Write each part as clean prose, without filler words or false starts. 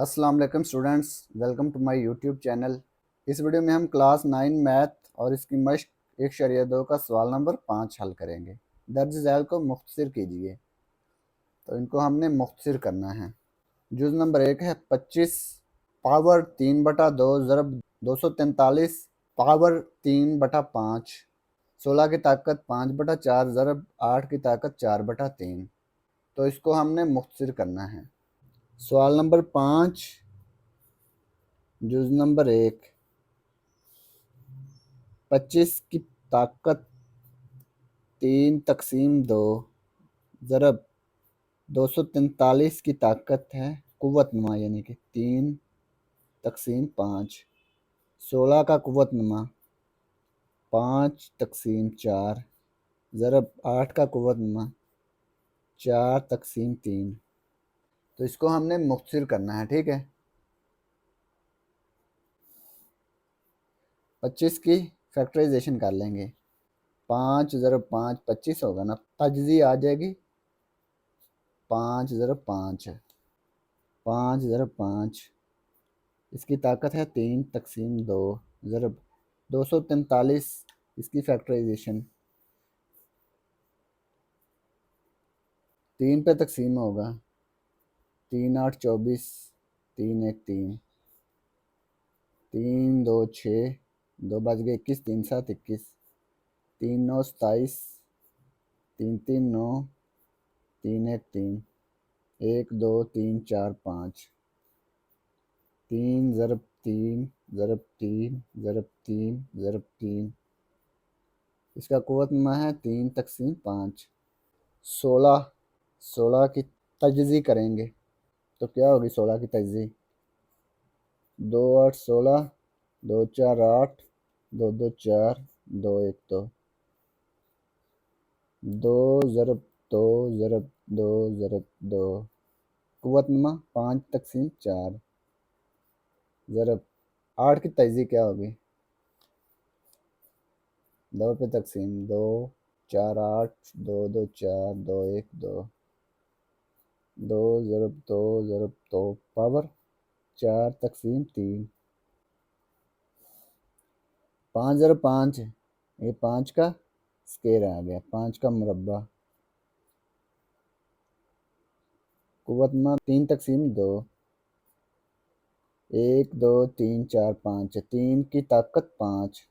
अस्सलाम वालेकुम students, welcome to my YouTube channel. इस वीडियो में हम क्लास 9 मैथ और इसकी मश्क 1/2 का सवाल नंबर 5 हल करेंगे। दर्ज झैल को मुख्तसर कीजिए। तो इनको हमने मुख्तसर करना है। जुज़ नंबर 1 है 25 पावर 3/2 ज़रब 243 पावर 3/5। 16 की ताकत 5/4 ज़रब 8 की ताकत 4/3। तो इसको हमने मुख्तसर करना है। सवाल नंबर 5, जुज़ नंबर 1, 25 की ताकत 3/2 ज़रब 243 की ताकत है कुव्वतनुमा यानी कि 3/5। 16 का कुव्वतनुमा 5/4 ज़रब 8 का कुव्वतनुमा 4/3। तो इसको हमने मुख्तसर करना है। ठीक है, 25 की फैक्टराइजेशन कर लेंगे। 5 ज़रब 5 25 होगा ना, तजज़ी आ जाएगी। 5 ज़रब 5 5 ज़रब 5, इसकी ताकत है 3/2 ज़रब 243, इसकी फैक्टराइजेशन 3 पे तकसीम होगा। 3 8 24, 3 1 3, 3 2 6, 2 बज गए 21, 3 7 21, 3 9 27, 3 3 9, 3 1 3, 1 2 3 4 5, 3 ज़रब 3 ज़रब 3 ज़रब 3 ज़रब 3, इसका कुव्वतनुमा है 3/5। 16 की तजज़ी करेंगे तो क्या होगी 16 की तजज़ी? 2 8 16, 2 4 8, 2 2 4, 2 1 2, 2 ज़रब 2 ज़रब 2 ज़रब 2, कुव्वतनुमा 5/4 ज़रब 8 की तजज़ी क्या होगी? 2 पे तकसीम 2 4 8, 2 2 4, 2 1 2, 2 ज़रब 2 ज़रब 2 पावर 4/3। 5 ज़रब 5, ये 5 का स्क्वायर आ गया, 5 का मुरब्बा। कुव्वतनुमा 3/2, 1 2 3 4 5, 3 की ताकत 5,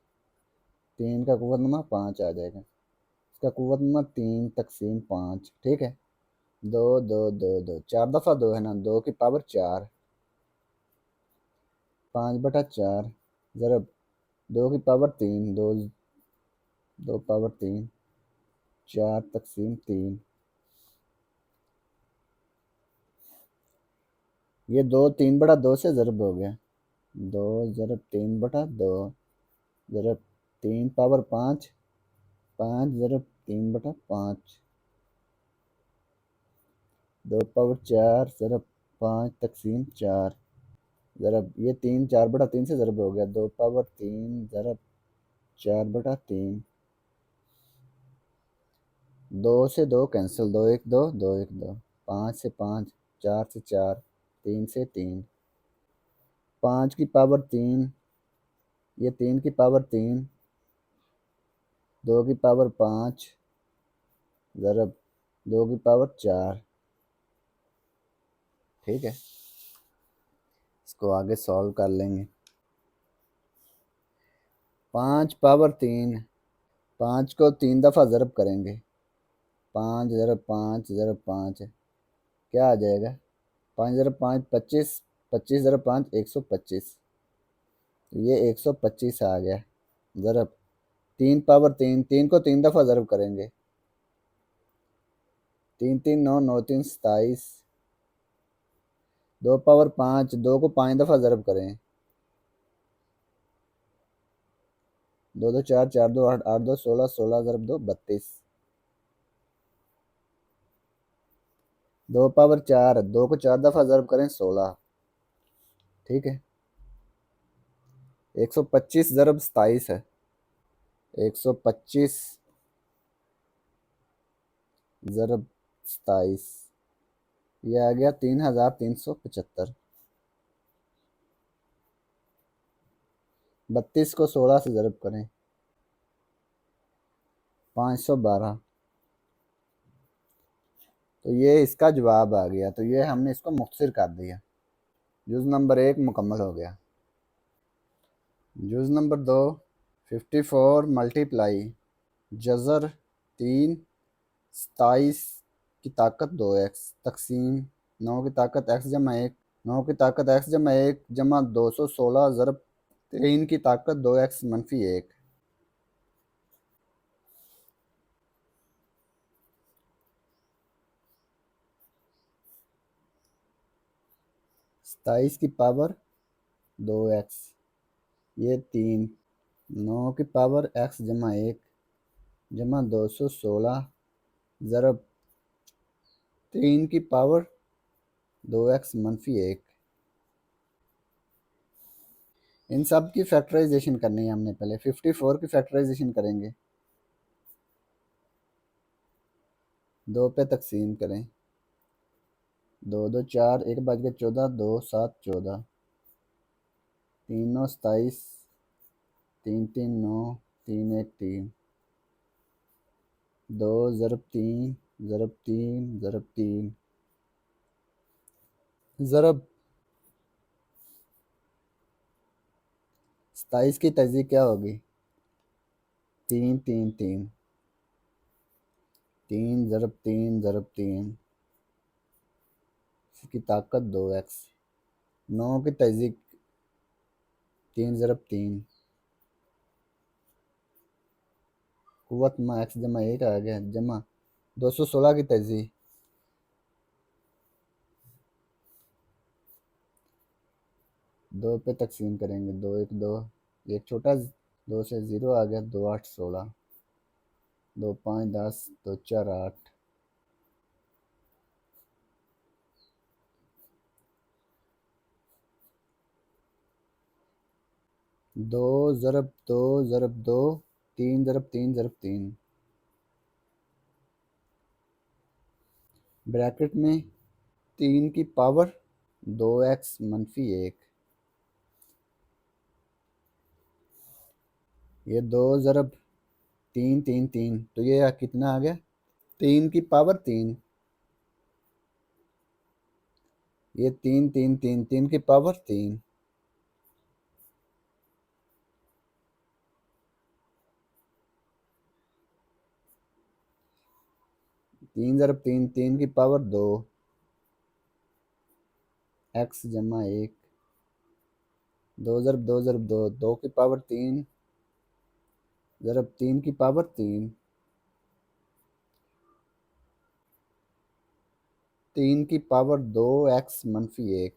3 का कुव्वतनुमा 5 आ जाएगा। इसका कुव्वतनुमा 3/5। ठीक है, 2 2 2 2, 4 दफ़ा 2 है ना, 2 की पावर 4, 5/4 ज़रब 2 की पावर 3, 2 2 पावर 3, 4/3। ये 2 3/2 से ज़रब हो गया। 2 ज़रब 3/2 ज़रब 3 पावर 5, 5 ज़रब 3/5, 2 पावर 4 ज़रब 5/4 ज़रब ये 3 4/3 से ज़रब हो गया। 2 पावर 3 ज़रब 4/3। 2 से 2 कैंसिल, 2 1 2, 2 1 2, 5 से 5, 4 से 4, 3 से 3, 5 की पावर 3, ये 3 की पावर 3, 2 की पावर 5 ज़रब 2 की पावर 4। ठीक है, इसको आगे सॉल्व कर लेंगे। 5 पावर 3, 5 को 3 दफ़ा ज़रब करेंगे। 5 ज़रब 5 ज़रब 5 क्या आ जाएगा? 5 ज़रब 5 25, 25 ज़रब 5 125। तो ये 125 आ गया। ज़रब 3 पावर 3, 3 को 3 दफ़ा ज़रब करेंगे। 3 3 9, 9 3 27। 2 पावर 5, 2 को 5 दफ़ा ज़रब करें। 2 2 4, 4 2 8, 8 2 16, 16 ज़रब 2 32। 2 पावर 4, 2 को 4 दफ़ा ज़रब करें 16। ठीक है, 125 ज़रब 27 है। 125 ज़रब 27, ये आ गया 3375। 32 को 16 से ज़रब करें, 512। तो ये इसका जवाब आ गया। तो ये हमने इसको मुख्तसर कर दिया। जुज़ नंबर 1 मुकम्मल हो गया। जुज़ नंबर 2, 54 मल्टीप्लाई जज़र 3 27 की ताकत 2x तकसीम 9 की ताकत x जमा 1, 9 की ताकत x जमा 1 जमा 216 ज़रब 3 की ताकत 2x मनफी 1। 27 की पावर 2x, ये 3, 9 की पावर x जमा 1 जमा 216 ज़रब 3 की पावर 2x मनफी 1। इन सब की फैक्टराइजेशन करनी है हमने। पहले 54 की फैक्टराइजेशन करेंगे। 2 पे तकसीम करें, 2 2 4, 1 बज के 14, 2 7 14, 3 9 27, 3 3 9, 3 1 3, 2 ज़रब 3 ज़रब 3 ज़रब 3 ज़रब 27 की तज़ीह क्या होगी? 3 3 3, 3 ज़रब 3 ज़रब 3, इसकी ताकत 2x। 9 की तज़ीह 3 ज़रब 3, कुव्वत में x जमा 1 आ गया जमा 216 की तज़ीह 2 पे तकसीम करेंगे, 2 1 2, एक छोटा 2 से 0 आ गया, 2 8 16, 2 5 10, 2 4 8, 2 ज़रब 2 ज़रब 2, 3 ज़रब 3 ज़रब 3, ब्रैकेट में 3 की पावर 2x मनफी 1, ये 2 ज़रब 3 3 3, तो ये कितना आ गया? 3 की पावर 3, ये 3 3 3, 3 की पावर 3, 3 ज़रब 3, 3 की पावर 2, x जमा 1, 2 ज़रब 2 ज़रब 2, 2 की पावर 3 ज़रब 3 की पावर 3, 3 की पावर 2x मनफी 1।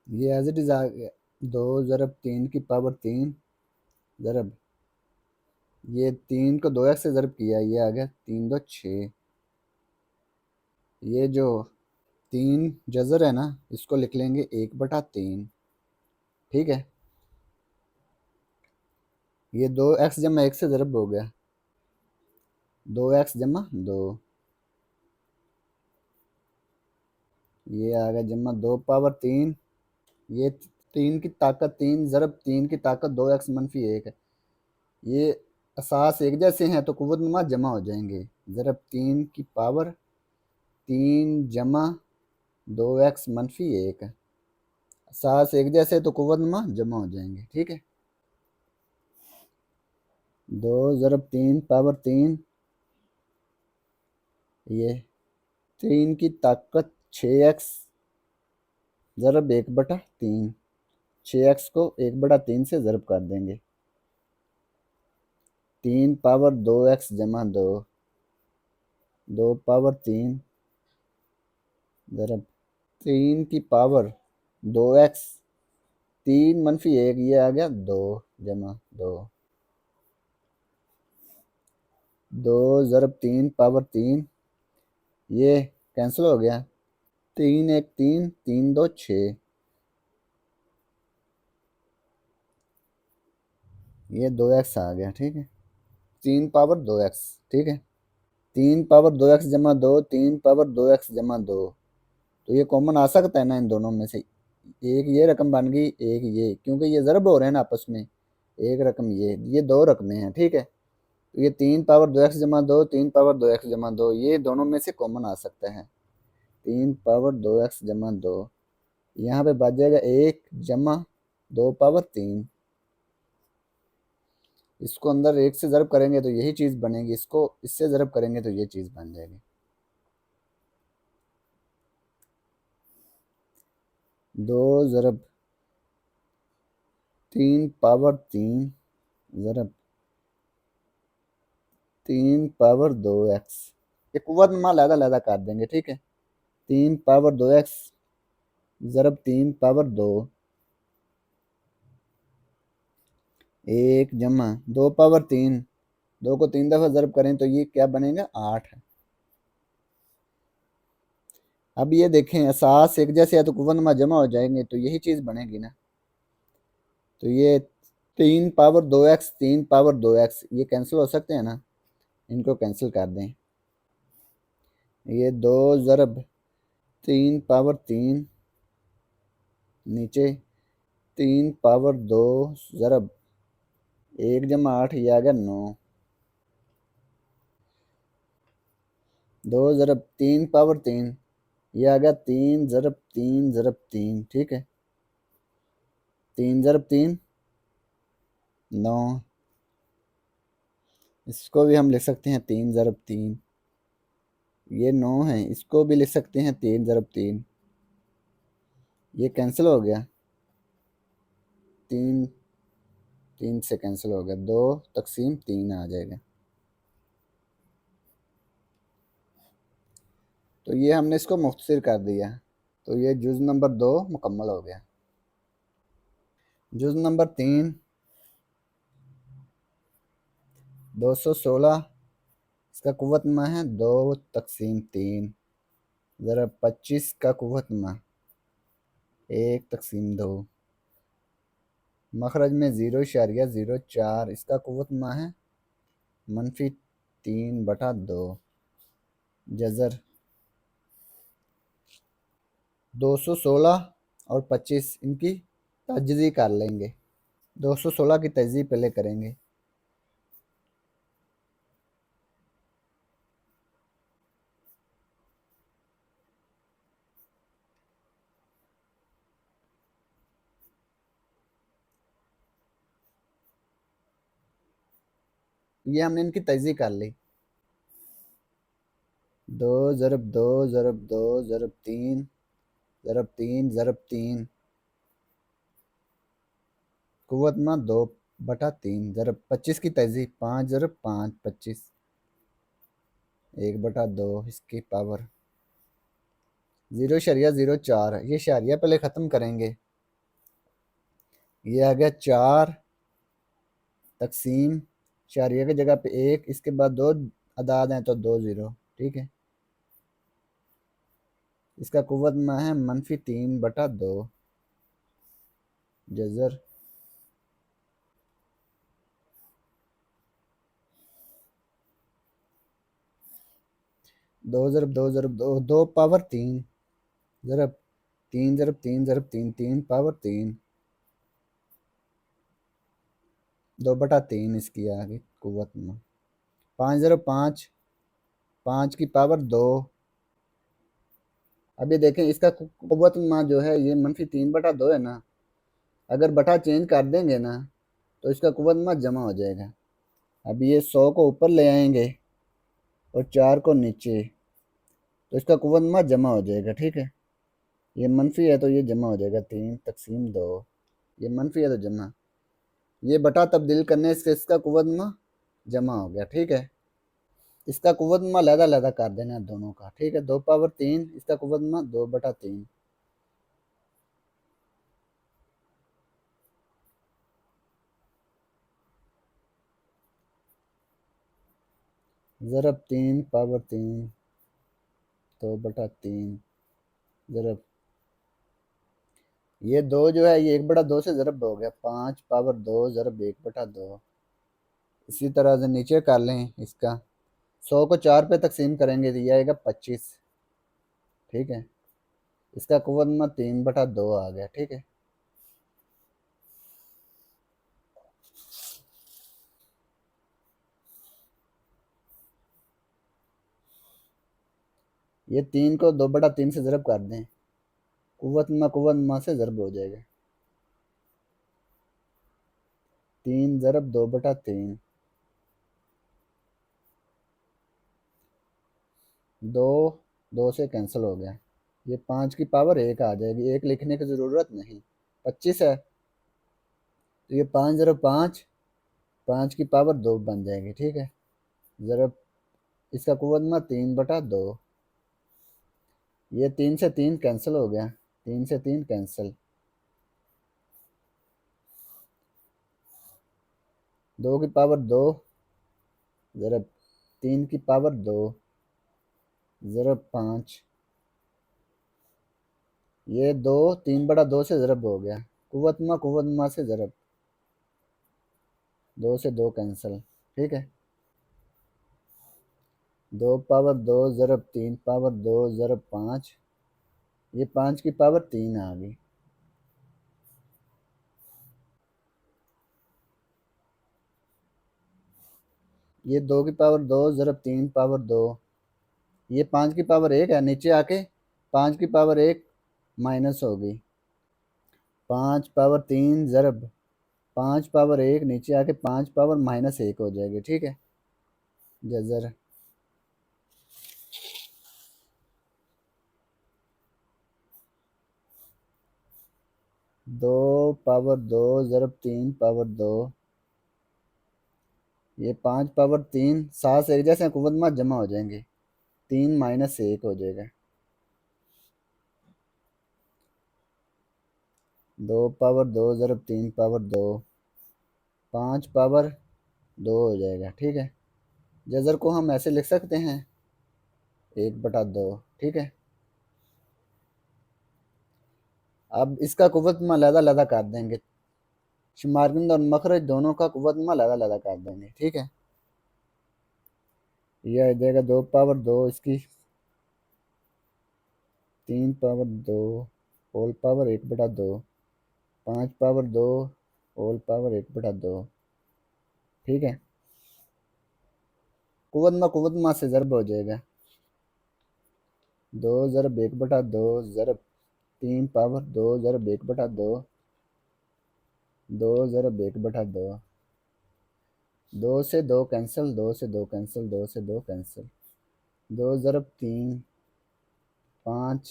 ये एज इट इज़ आ गया। 2 ज़रब 3 की पावर 3 ज़रब, ये 3 को 2x से ज़रब किया, ये आ गया 3 2 6। ये जो 3 जज़र है ना, इसको लिख लेंगे 1/3। ठीक है, ये 2x जमा 1 से ज़रब हो गया, 2x जमा 2, ये आ गया जमा 2 पावर 3, ये 3 की ताकत 3 ज़रब 3 की ताकत 2x मनफी 1 है। ये असास एक जैसे हैं तो कुव्वत नुमा जमा हो जाएंगे। ज़रब 3 की पावर 3 जमा 2x मनफी 1 है। असास एक जैसे तो कुव्वत नुमा जमा हो जाएंगे। ठीक है, 2 ज़रब 3 पावर 3, ये 3 की ताकत 6x ज़रब 1/3, 6x को 1/3 से ज़रब कर देंगे, 3 पावर 2x जमा 2, 2 पावर 3 ज़रब 3 की पावर 2x, 3 मनफी 1, ये आ गया 2 जमा 2, 2 ज़रब 3 पावर 3, ये कैंसिल हो गया, 3 1 3, 3 2 6, ये 2x आ गया। ठीक है, 3 पावर 2x। ठीक है, 3 पावर 2x जमा 2, 3 पावर 2x जमा 2, तो ये कॉमन आ सकता है ना इन दोनों में से। एक ये रकम बन गई, एक ये, क्योंकि ये ज़रब हो रहे हैं ना आपस में। एक रकम ये दो रकमें हैं, ठीक है। तो ये 3 पावर 2 x जमा 2, 3 पावर 2 x जमा 2, ये दोनों में से कॉमन आ सकता है। 3 पावर 2 x जमा 2, यहाँ पे बच जाएगा 1 जमा 2 पावर 3। इसको अंदर एक से ज़रब करेंगे तो यही चीज़ बनेगी, इसको इससे ज़रब करेंगे तो ये चीज़ बन जाएगी। 2 ज़रब 3 पावर 3 ज़रब 3 पावर 2 x, ये कुव्वत में अलग-अलग कर देंगे, ठीक है। 3 पावर 2 x ज़रब 3 पावर 2, 1 जमा 2 पावर 3, 2 को 3 दफ़ा ज़रब करें तो ये क्या बनेगा, 8 है। अब ये देखें असास एक जैसे है तो कुव्वत में जमा हो जाएंगे तो यही चीज़ बनेगी ना। तो ये 3 पावर 2 x, 3 पावर 2 x ये कैंसिल हो सकते हैं ना, इनको कैंसिल कर दें। ये 2 ज़रब 3 पावर 3 नीचे 3 पावर 2 ज़रब 1 जमा 8, ये आ गया 9। 2 ज़रब 3 पावर 3, ये आ गया 3 ज़रब 3 ज़रब 3, ठीक है। 3 ज़रब 3 9, इसको भी हम लिख सकते हैं 3 ज़रब 3, ये 9 है, इसको भी लिख सकते हैं 3 ज़रब 3, ये कैंसिल हो गया, 3 3 से कैंसिल हो गया, 2 तक़सीम 3 आ जाएगा। तो ये हमने इसको मुख्तसर कर दिया, तो ये जुज़ नंबर 2 मुकम्मल हो गया। जुज़ नंबर 3 216, इसका कुव्वतमा है 2 तक़सीम 3 ज़रब 25 का कुव्वतमा 1 तक़सीम 2, मखरज में 0.04, इसका कुव्वतमा है -3/2, जज़र 216 और 25 इनकी तजज़ी कर लेंगे। 216 की तजज़ी पहले करेंगे। ये हमने इनकी तजज़ी कर ली। 2 ज़रब 2 ज़रब 2 ज़रब 3 ज़रब 3 कुव्वतमा 2/3 ज़रब 25 की तजज़ी 5 ज़रब 5 25, 1/2 इसकी पावर 0.04 है। ये शरिया पहले ख़त्म करेंगे, ये आ गया 4 तक़सीम शरिया की जगह पे 1, इसके बाद 2 अदाद हैं तो 2 ज़ीरो, ठीक है। इसका कुव्वतमा है -3/2, जज़र 2 ज़रब 2 ज़रब 2, 2 पावर 3 ज़रब 3 ज़रब 3 ज़रब 3, 3 पावर 3, 2/3 इसकी आ गई कुव्वतमा। 5 ज़रब 5, 5 की पावर 2। अभी देखें इसका कुव्वतमा जो है ये -3/2 है ना, अगर बटा चेंज कर देंगे ना तो इसका कुव्वतमा जमा हो जाएगा। अब ये 100 को ऊपर ले आएंगे और 4 को नीचे, तो इसका कुव्वतमा जमा हो जाएगा, ठीक है। ये मनफी है तो ये जमा हो जाएगा 3 तक़सीम 2, ये मनफी है तो जमा, ये बटा तब्दील करने से इसका कुव्वतमा जमा हो गया, ठीक है। इसका कुव्वतमा अलग-अलग कर देना है दोनों का, ठीक है। 2 पावर 3, इसका कुव्वतमा 2/3, ज़रब 3 पावर 3 2/3 ज़रब ये 2 जो है ये 1/2 से ज़रब हो गया, 5 पावर 2 ज़रब 1/2। इसी तरह से नीचे कर लें इसका, 100 को 4 पे तक़सीम करेंगे तो ये आएगा 25, ठीक है। इसका कुव्वत में 3/2 आ गया। ठीक है, ये 3 को 2/3 से ज़रब कर दें, कुव्वत में से ज़रब हो जाएगा। 3 ज़रब 2/3, 2 2 से कैंसिल हो गया। ये 5 की पावर 1 आ जाएगी, 1 लिखने की ज़रूरत नहीं। 25 है तो ये 5 ज़रब 5, 5 की पावर 2 बन जाएगी। ठीक है, ज़रब इसका कुव्वत में 3/2, ये 3 से 3 कैंसिल हो गया, 3 से 3 कैंसिल, 2 की पावर 2 ज़रब 3 की पावर 2 ज़रब 5, ये 2 3/2 से ज़रब हो गया, कुव्वत में से ज़रब, 2 से 2 कैंसिल। ठीक है, 2 पावर 2 ज़रब 3 पावर 2 ज़रब 5, ये 5 की पावर 3 आ गई। ये 2 की पावर 2 ज़रब 3 पावर 2, ये 5 की पावर 1 है, नीचे आके 5 की पावर 1 माइनस हो गई, 5 पावर 3 ज़रब 5 पावर 1, नीचे आके 5 पावर -1 हो जाएगी। ठीक है, जज़र 2 पावर 2 ज़रब 3 पावर 2, ये 5 पावर 3, 7 से एक जैसे कुव्वत में जमा हो जाएंगे, 3 -1 हो जाएगा। 2 पावर 2 ज़रब 3 पावर 2, 5 पावर 2 हो जाएगा। ठीक है, जज़र को हम ऐसे लिख सकते हैं, 1/2। ठीक है, अब इसका कुव्वत में अलग-अलग कर देंगे, शुमारकंद और मखरज दोनों का कुव्वत में अलग-अलग कर देंगे। ठीक है, यह आ जाएगा 2 पावर 2 इसकी, 3 power 2 whole power 1/2, 5 power 2 whole power 1/2। ठीक है, कुव्वत में से ज़रब हो जाएगा, 2 ज़रब 1/2 ज़रब 3 पावर 2 ज़रब 1/2, 2 ज़रब 1/2, 2 से 2 कैंसिल, 2 से 2 कैंसिल, 2 से 2 कैंसिल, 2 ज़रब 3 5,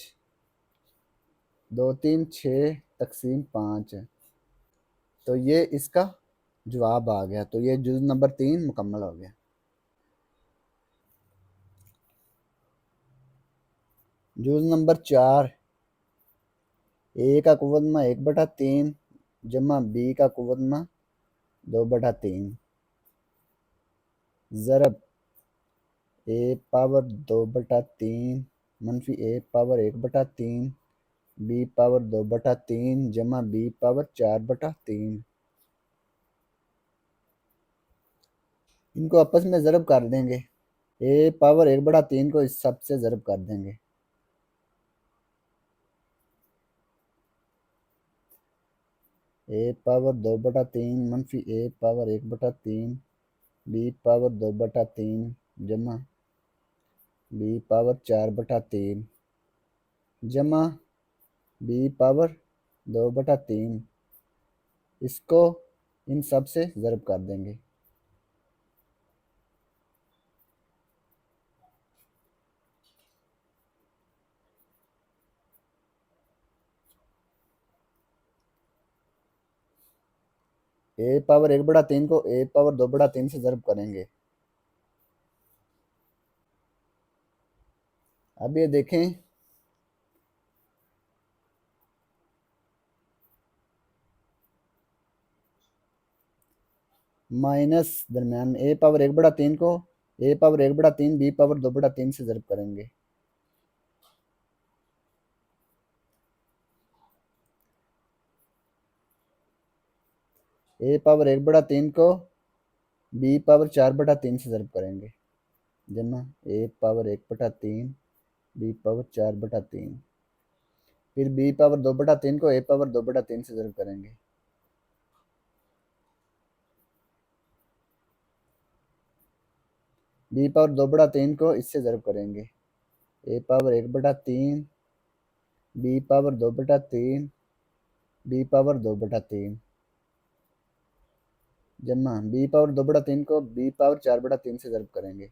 2 3 6 तकसीम 5, तो ये इसका जवाब आ गया। तो ये जुज़ नंबर 3 मुकम्मल हो गया। जुज़ नंबर 4, ए का कुव्वत में 1/3 जमा बी का कुव्वत में 2/3 ज़रब ए पावर 2/3 मनफी ए पावर 1/3 बी पावर 2/3 जमा बी पावर 4/3, इनको आपस में ज़रब कर देंगे। ए पावर 1/3 को इस सब से ज़रब कर देंगे, ए पावर 2/3 मनफी ए पावर 1/3 बी पावर 2/3 जमा बी पावर 4/3 जमा बी पावर 2/3, इसको इन सब से ज़रब कर देंगे। ए पावर 1/3 को ए पावर 2/3 से ज़रब करेंगे। अब ये देखें, माइनस दरमियान में ए पावर 1/3 को ए पावर 1/3 बी पावर 2/3 से ज़रब करेंगे। ए पावर 1/3 को बी पावर 4/3 से ज़रब करेंगे, जमा ए पावर 1/3 बी पावर 4/3, फिर बी पावर 2/3 को ए पावर 2/3 से ज़रूर करेंगे। बी पावर 2/3 को इससे ज़रूर करेंगे। A power 1/3, B power 2/3, B power 2/3 जमा बी पावर 2/3 को बी पावर 4/3 से ज़रूर करेंगे।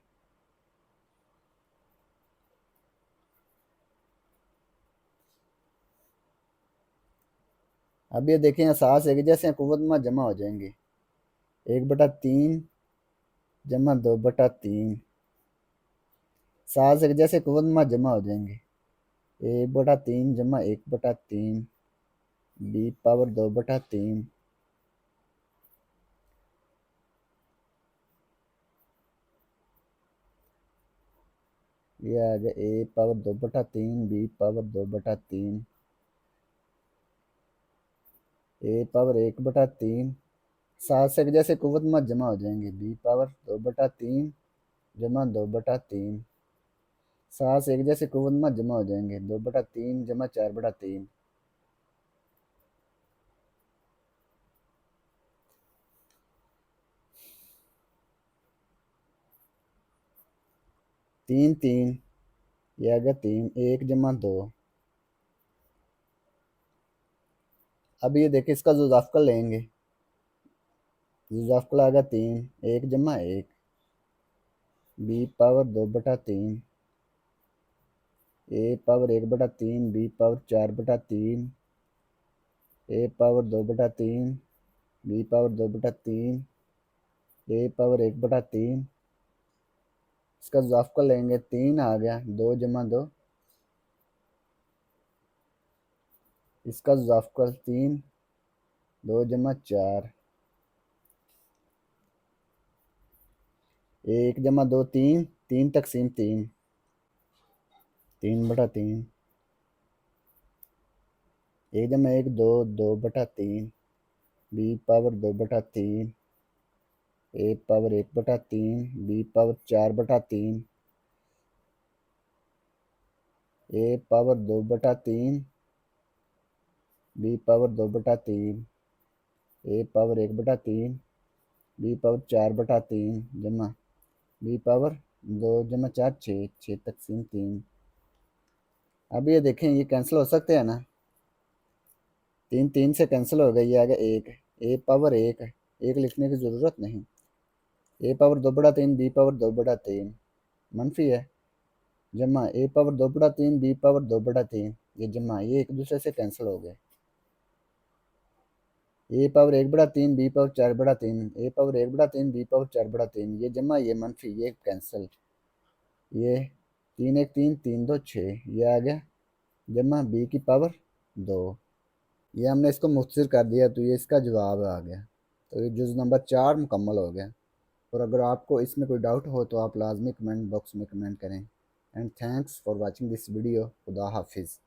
अब ये देखें एहसास एक जैसे कुव्वत में जमा हो जाएंगे। 1/3 जमा 2/3 सात एक जैसे कुव्वत में जमा हो जाएंगे। 1/3 जमा 1/3 बी पावर 2/3 ये आ गया ए पावर 2/3 बी पावर 2/3 ए पावर 1/3 सात से जैसे कुव्वत में जमा हो जाएंगे। बी पावर 2/3 जमा 2/3 सात से एक जैसे कुव्वत में जमा हो जाएंगे। 2/3 जमा 4/3 3 3 ये आ गया 3 1 जमा 2। अब ये देखिए इसका जुजाफ्का लेंगे। जुजाफ्का आ गया 3 1 जमा 1 बी पावर 2/3 ए पावर 1/3 बी पावर 4/3 ए पावर 2/3 बी पावर 2/3 ए पावर 1/3 इसका जुजाफ्का लेंगे। 3 आ गया 2 जमा 2 इसका जुजाफ्का 3 2 जमा 4 1 जमा 2 3 3 तकसीम 3 3/3 1 जमा 1 2 2/3 बी पावर 2/3 ए पावर 1/3 बी पावर 4/3 ए पावर 2/3 बी पावर 2/3 ए पावर 1/3 बी पावर 4/3 जमा बी पावर 2 जमा 4 6 6 तकसीम 3। अब ये देखें ये कैंसिल हो सकते हैं ना। 3 3 से कैंसिल हो गया। ये आ गया 1 ए पावर 1 1 लिखने की ज़रूरत नहीं। ए पावर 2/3 बी पावर 2/3 मनफी है जमा ए पावर 2/3 बी पावर 2/3 ये जमा ये एक दूसरे से कैंसिल हो गए। ए पावर 1/3 बी पावर 4/3 ए पावर 1/3 बी पावर 4/3 ये जमा ये मनफी ये कैंसिल। ये 3 1 3 3 2 6 ये आ गया जमा बी की पावर 2। ये हमने इसको मुख्तसर कर दिया तो ये इसका जवाब आ गया। तो ये जुज़ नंबर 4 मुकम्मल हो गया। और अगर आपको इसमें कोई डाउट हो तो आप लाजमी कमेंट बॉक्स में कमेंट करें। And thanks for watching this video. खुदा हाफिज़।